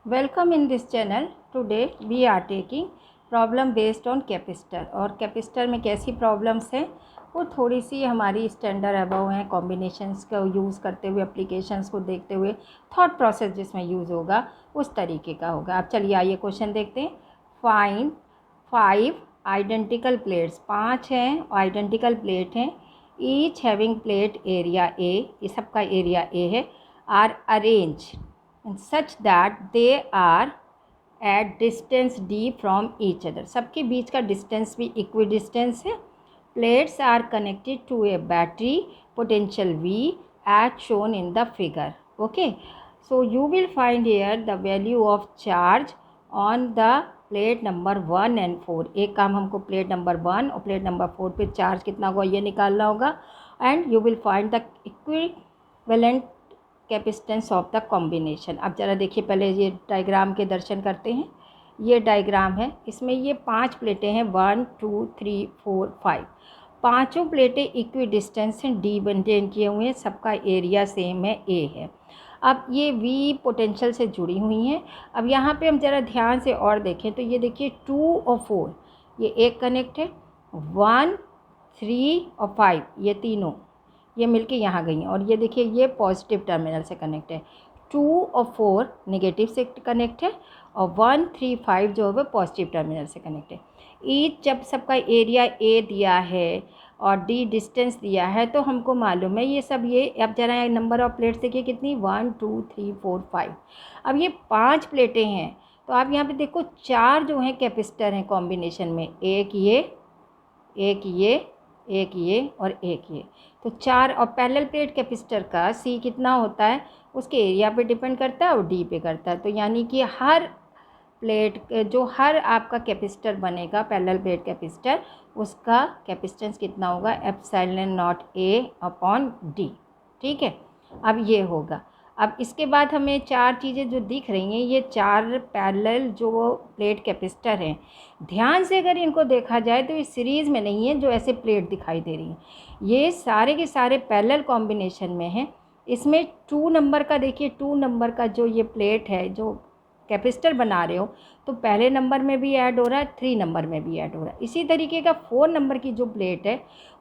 Welcome in this channel. Today we are taking problem based on capacitor. और capacitor में कैसी problems हैं वो थोड़ी सी हमारी स्टैंडर्ड अबव हैं, कॉम्बिनेशंस का यूज़ करते हुए, एप्लीकेशंस को देखते हुए, थॉट प्रोसेस जिसमें यूज़ होगा उस तरीके का होगा। अब चलिए आइए क्वेश्चन देखते हैं। फाइंड 5 आइडेंटिकल प्लेट्स, 5 हैं आइडेंटिकल प्लेट हैं, each having plate area A, ये सबका एरिया ए है, are arrange and such that they are at distance d from each other। सबके बीच का डिस्टेंस भी इक्वी डिस्टेंस है। Plates are connected to a battery potential v as shown in the figure। okay, so you will find here the value of charge on the plate number 1 and 4। एक काम हमको plate number 1 और plate number 4 पे charge कितना होगा ये निकालना होगा। And you will find the equivalent capacitance of the combination. अब ज़रा देखिए, पहले ये डायग्राम के दर्शन करते हैं। ये डायग्राम है, इसमें ये 5 प्लेटें हैं, 1 2 3 4 5। पाँचों प्लेटें इक्वी डिस्टेंस हैं, डी मेंटेन किए हुए हैं, सबका एरिया सेम है, ए है। अब ये वी पोटेंशियल से जुड़ी हुई हैं। अब यहाँ पे हम ज़रा ध्यान से और देखें तो ये देखिए 2 और 4 ये एक कनेक्ट है, 1 3 और 5 ये तीनों ये मिलके यहाँ गई हैं। और ये देखिए ये पॉजिटिव टर्मिनल से कनेक्ट है, 2 और 4 नेगेटिव से कनेक्ट है, और 1 3 5 जो है वो पॉजिटिव टर्मिनल से कनेक्ट है। ईच जब सबका एरिया ए दिया है और डी डिस्टेंस दिया है तो हमको मालूम है ये सब ये। अब जरा नंबर ऑफ प्लेट्स देखिए कितनी, 1 2 3 4 5। अब ये 5 प्लेटें हैं तो आप यहाँ पे देखो 4 जो हैं कैपेसिटर हैं कॉम्बिनेशन में, एक ये एक ये एक ये और एक ये, तो 4। और पैरेलल प्लेट कैपेसिटर का सी कितना होता है उसके एरिया पे डिपेंड करता है और डी पे करता है। तो यानी कि हर प्लेट जो हर आपका कैपेसिटर बनेगा पैरेलल प्लेट कैपेसिटर, उसका कैपेसिटेंस कितना होगा, epsilon not a upon D. ठीक है, अब ये होगा। अब इसके बाद हमें 4 चीज़ें जो दिख रही हैं, ये 4 पैरेलल जो प्लेट कैपेसिटर हैं, ध्यान से अगर इनको देखा जाए तो ये सीरीज़ में नहीं है जो ऐसे प्लेट दिखाई दे रही हैं, ये सारे के सारे पैरेलल कॉम्बिनेशन में हैं। इसमें 2 नंबर का देखिए, 2 नंबर का जो ये प्लेट है जो कैपेसिटर बना रहे हो तो पहले नंबर में भी ऐड हो रहा है, 3 नंबर में भी ऐड हो रहा है। इसी तरीके का 4 नंबर की जो प्लेट है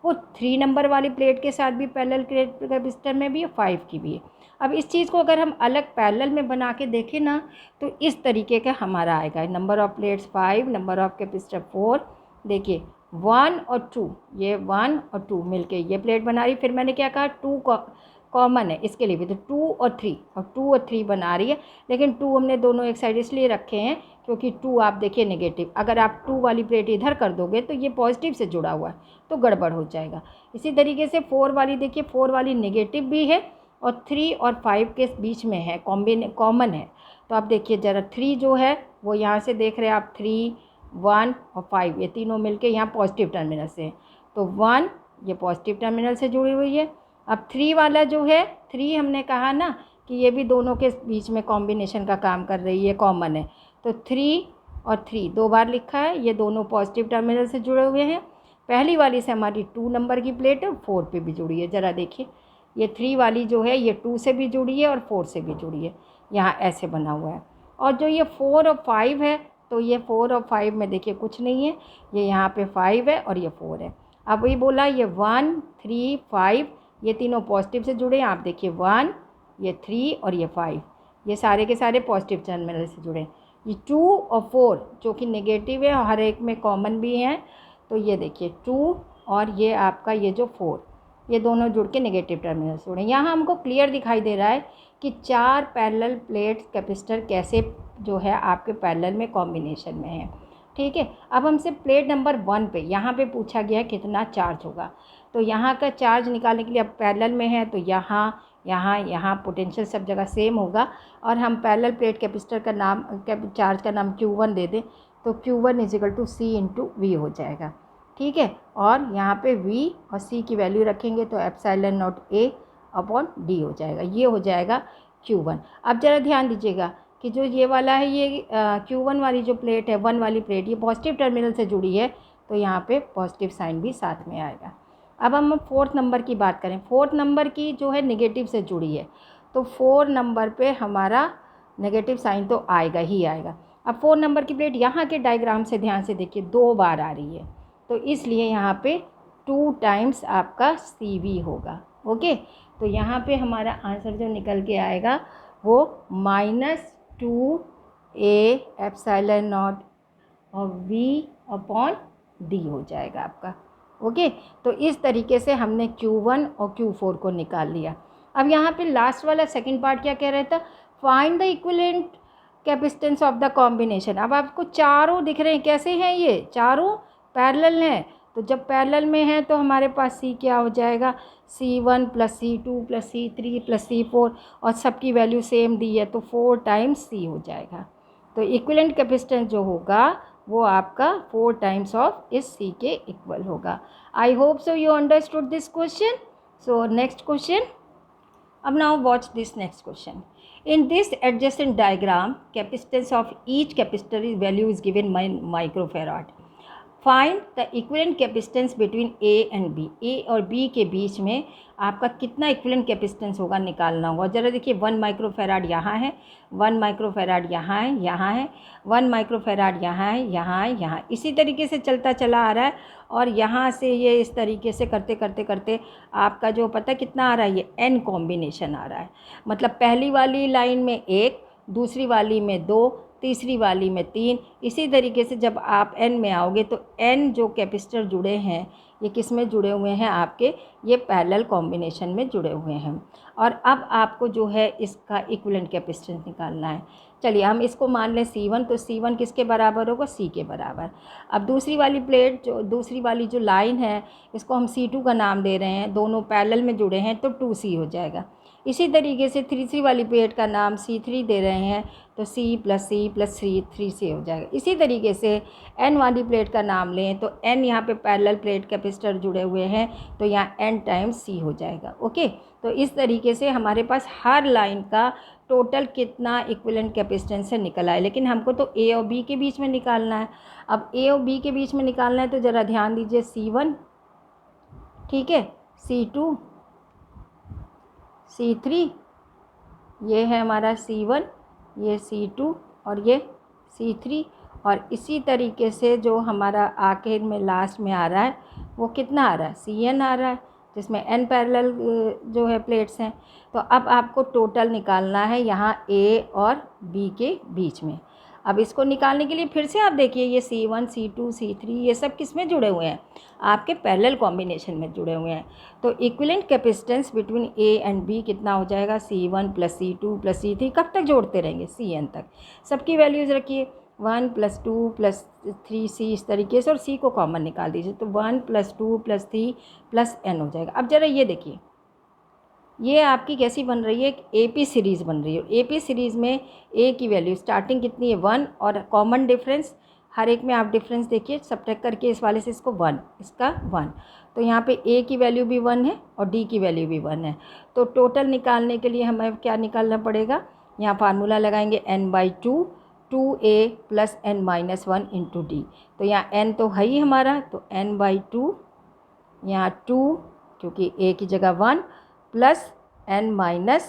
वो 3 नंबर वाली प्लेट के साथ भी पैरेलल कैपेसिटर में भी है, 5 की भी है। अब इस चीज़ को अगर हम अलग पैरेलल में बना के देखें ना तो इस तरीके का हमारा आएगा, number of plates 5, number of capacitor 4। देखिए 1 और 2, ये 1 और 2 मिलके ये प्लेट बना रही। फिर मैंने क्या कहा, 2 कॉमन है इसके लिए भी, तो 2 और 3 और 2 और 3 बना रही है। लेकिन 2 हमने दोनों एक साइड इसलिए रखे हैं क्योंकि 2 आप देखिए नेगेटिव, अगर आप 2 वाली प्लेट इधर कर दोगे तो ये पॉजिटिव से जुड़ा हुआ है तो गड़बड़ हो जाएगा। इसी तरीके से 4 वाली देखिए, 4 वाली नेगेटिव भी है और 3 और 5 के बीच में है, कॉमन है। तो आप देखिए ज़रा 3 जो है वो यहाँ से देख रहे हैं आप, 3 1 और 5 ये तीनों मिलके यहाँ पॉजिटिव टर्मिनल से हैं, तो 1 ये पॉजिटिव टर्मिनल से जुड़ी हुई है। अब 3 वाला जो है, 3 हमने कहा ना कि ये भी दोनों के बीच में कॉम्बिनेशन का काम कर रही है, कॉमन है, तो 3 और 3 2 बार लिखा है, ये दोनों पॉजिटिव टर्मिनल से जुड़े हुए हैं। पहली वाली से हमारी 2 नंबर की प्लेट है, 4 पे भी जुड़ी है। ज़रा देखिए ये 3 वाली जो है ये 2 से भी जुड़ी है और 4 से भी जुड़ी है, यहाँ ऐसे बना हुआ है। और जो ये 4 और 5 है तो ये 4 और 5 में देखिए कुछ नहीं है, ये यहाँ पे 5 है और ये 4 है। अब वही बोला ये 1 3 5 ये तीनों पॉजिटिव से जुड़े हैं। आप देखिए 1 ये 3 और ये 5 ये सारे के सारे पॉजिटिव टर्मिनल से जुड़े हैं। ये 2 और 4 जो कि नेगेटिव है और हर एक में कॉमन भी हैं, तो ये देखिए 2 और ये आपका ये जो 4 ये दोनों जुड़ के नेगेटिव टर्मिनल से जुड़े हैं। यहाँ हमको क्लियर दिखाई दे रहा है कि 4 पैरेलल प्लेट कैपेसिटर कैसे जो है आपके पैरेलल में कॉम्बिनेशन में है। ठीक है, अब हमसे प्लेट नंबर 1 पे यहाँ पे पूछा गया कितना चार्ज होगा, तो यहाँ का चार्ज निकालने के लिए, अब पैरेलल में है तो यहाँ यहाँ पोटेंशियल सब जगह सेम होगा, और हम पैरेलल प्लेट कैपेसिटर का नाम चार्ज का नाम Q1 दे दें तो Q1 = C × V हो जाएगा। ठीक है, और यहाँ पे V और C की वैल्यू रखेंगे तो epsilon not A upon D हो जाएगा, ये हो जाएगा Q1। अब ज़रा ध्यान दीजिएगा कि जो ये वाला है ये Q1 वाली जो प्लेट है, 1 वाली प्लेट, ये पॉजिटिव टर्मिनल से जुड़ी है तो यहाँ पे पॉजिटिव साइन भी साथ में आएगा। अब हम 4th नंबर की बात करें, 4th नंबर की जो है नेगेटिव से जुड़ी है, तो 4 नंबर पे हमारा नेगेटिव साइन तो आएगा ही आएगा। अब 4 नंबर की प्लेट यहाँ के डायग्राम से ध्यान से देखिए 2 बार आ रही है, तो इसलिए यहाँ पे 2 टाइम्स आपका CV होगा। ओके, तो यहाँ पे हमारा आंसर जो निकल के आएगा वो -2A एप्सिलॉन नॉट और V/D हो जाएगा आपका। ओके, तो इस तरीके से हमने Q1 और Q4 को निकाल लिया। अब यहाँ पे लास्ट वाला सेकंड पार्ट क्या कह रहा था, find the equivalent capacitance of the combination. अब आपको चारों दिख रहे हैं, कैसे हैं ये चारों पैरेलल हैं, तो जब पैरेलल में है तो हमारे पास C क्या हो जाएगा, C1 + C2 + C3 + C4 और सबकी वैल्यू सेम दी है तो 4 टाइम्स C हो जाएगा। तो इक्विवेलेंट कैपेसिटेंस जो होगा वो आपका 4 टाइम्स ऑफ इस C के इक्वल होगा। आई hope so you understood this question. So next question, अब now watch this next question. In this adjacent diagram, capacitance of each capacitor value is given microfarad. Find the equivalent capacitance between A and B. A और B के बीच में आपका कितना equivalent capacitance होगा निकालना होगा। ज़रा देखिए 1 माइक्रोफेराड यहाँ है, 1 माइक्रोफेराड यहाँ है, यहाँ है 1 माइक्रोफेराड यहाँ है, यहाँ है, यहाँ, इसी तरीके से चलता चला आ रहा है। और यहाँ से ये इस तरीके से करते करते करते आपका जो पता कितना आ रहा है, ये N कॉम्बिनेशन आ रहा है। मतलब पहली वाली लाइन में 1, दूसरी वाली में 2, तीसरी वाली में 3, इसी तरीके से जब आप N में आओगे तो N जो कैपेसिटर जुड़े हैं ये किस में जुड़े हुए हैं, आपके ये पैरेलल कॉम्बिनेशन में जुड़े हुए हैं। और अब आपको जो है इसका इक्विवेलेंट कैपेसिटेंस निकालना है। चलिए हम इसको मान लें C1, तो C1 किसके बराबर होगा, C के बराबर। अब दूसरी वाली प्लेट जो दूसरी वाली जो लाइन है इसको हम C2 का नाम दे रहे हैं, दोनों पैरेलल में जुड़े हैं तो 2C हो जाएगा। इसी तरीके से 3C वाली प्लेट का नाम C3 दे रहे हैं तो C + C + 3C हो जाएगा। इसी तरीके से N वाली प्लेट का नाम लें तो N यहाँ पे पैरेलल प्लेट कैपेसिटर जुड़े हुए हैं तो यहाँ N टाइम्स C हो जाएगा। ओके, तो इस तरीके से हमारे पास हर लाइन का टोटल कितना इक्विवेलेंट कैपेसिटेंस से निकल आए, लेकिन हमको तो A और B के बीच में निकालना है। अब A और B के बीच में निकालना है तो ज़रा ध्यान दीजिए, C1 ठीक है, C2 C3, ये है हमारा C1, ये C2 और ये C3, और इसी तरीके से जो हमारा आखिर में लास्ट में आ रहा है वो कितना आ रहा है, CN आ रहा है, जिसमें N पैरेलल जो है प्लेट्स हैं। तो अब आपको टोटल निकालना है यहाँ A और B के बीच में। अब इसको निकालने के लिए फिर से आप देखिए ये C1 C2 C3 ये सब किस में जुड़े हुए हैं, आपके पैरेलल कॉम्बिनेशन में जुड़े हुए हैं। तो equivalent capacitance between A and B कितना हो जाएगा, C1 + C2 + C3, कब तक जोड़ते रहेंगे, CN तक। सबकी वैल्यूज़ रखिए 1 + 2 + 3C इस तरीके से, और C को कॉमन निकाल दीजिए तो 1 + 2 + 3 + N हो जाएगा। अब ज़रा ये देखिए ये आपकी कैसी बन रही है, एक AP सीरीज़ बन रही है। AP सीरीज़ में A की वैल्यू स्टार्टिंग कितनी है 1, और कॉमन डिफरेंस हर एक में आप डिफरेंस देखिए सब्ट्रैक्ट करके इस वाले से इसको 1, इसका 1, तो यहाँ पे A की वैल्यू भी 1 है और D की वैल्यू भी 1 है। तो टोटल निकालने के लिए हमें क्या निकालना पड़ेगा, यहाँ फार्मूला लगाएंगे N/2 2A + N-1 × D। तो यहाँ N तो है ही हमारा, तो N/2 यहाँ 2 क्योंकि A की जगह 1 + N-1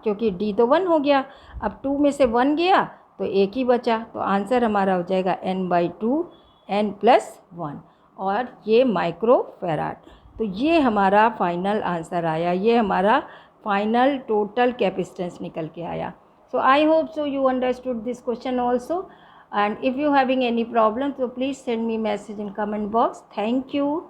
क्योंकि D तो 1 हो गया। अब 2 में से 1 गया तो एक ही बचा, तो आंसर हमारा हो जाएगा N/2 N + 1, और ये माइक्रोफेराड। तो ये हमारा फाइनल आंसर आया, ये हमारा फाइनल टोटल कैपेसिटेंस निकल के आया। So I hope so you understood this question also, and if you having any problem so please send me message in comment box. Thank you.